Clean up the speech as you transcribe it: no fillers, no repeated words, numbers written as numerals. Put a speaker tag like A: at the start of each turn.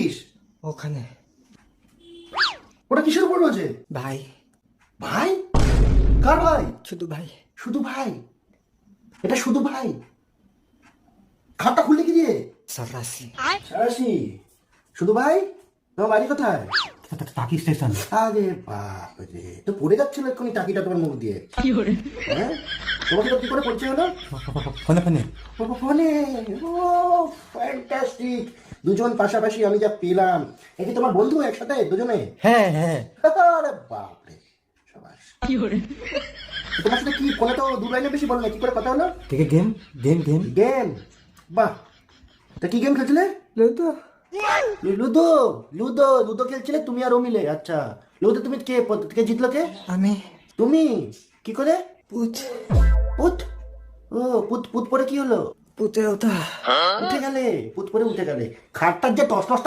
A: দেখছিস?
B: ওখানে
A: ওটা কিসের উপর রয়েছে?
B: ভাই,
A: ভাই? কার ভাই?
B: শুধু ভাই।
A: শুধু ভাই? এটা শুধু ভাই? খাটটা খুললে কি দিয়ে?
B: সরাসি।
A: সারাশি। শুধু ভাই, তোমার বাড়ি কোথায়?
C: টাকি স্টেশন।
A: আরে বাপ রে, তো পড়ে যাচ্ছিল এক্ষুনি টাকিটা তোমার মুখ দিয়ে। হ্যাঁ, তোমাকে তো কি করে পরিচয় হলো?
C: ফোনে ফোনে।
A: ফোনে। ও ফ্যান্টাস্টিক, দুজন পাশাপাশি আমি যা পেলাম। এ কি তোমার বন্ধু একসাথে দুজনে?
B: হ্যাঁ হ্যাঁ।
A: আরে বাপ রে, সাবাস। তোমার সাথে কি ফোনে তো দু লাইনে বেশি বলো না, কি করে কথা হলো?
C: ঠিক গেম গেম গেম।
A: গেম? বাহ, তা কি গেম খেলছিলে?
B: লুডো।
A: লুডো? লুডো লুডো খেলছিলে তুমি আর ও মিলে? আচ্ছা, লুডো তুমি কে জিতলো কে?
B: আমি
A: তুমি? কি করে?
B: পুচ।
A: পুত? ও পুত পুত পরে কি হলো?
B: পুতে ওঠা।
A: উঠে গেলে? পুত পরে উঠে গেলে? খাটটার যে টস টস